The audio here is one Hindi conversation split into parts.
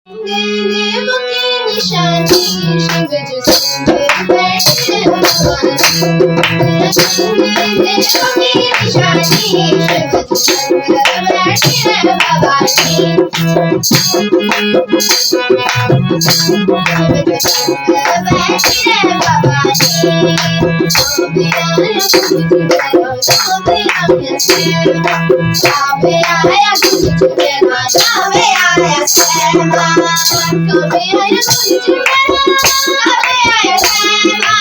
देव की निशानी शिव जो संग बैठे भगवान देव की निशानी शिव जो संग बैठे भवानी शिव जो संग बैठे भवानी सावे आया गुंज मेरा सावे आया श्यामा कभी आया गुंज मेरा कभी आया श्यामा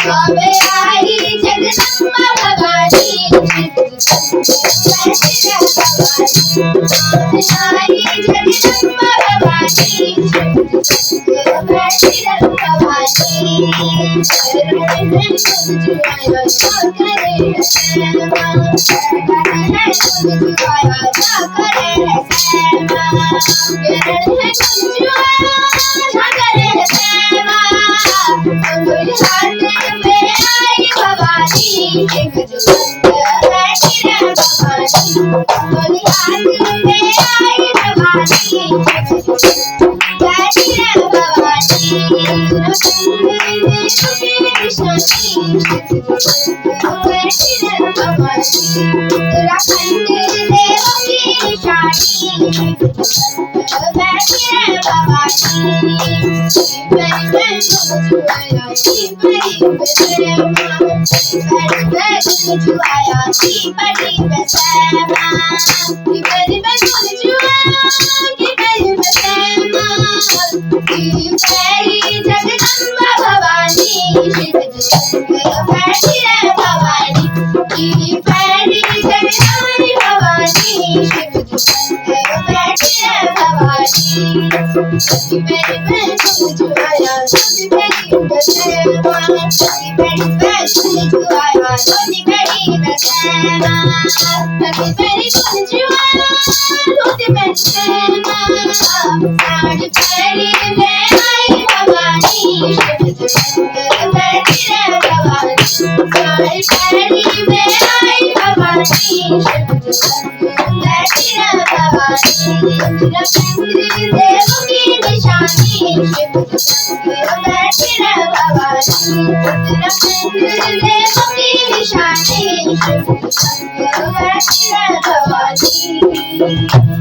कभी आई जगदम्बा भवानी कभी आई जगदम्बा भवानी भवानी Thank you.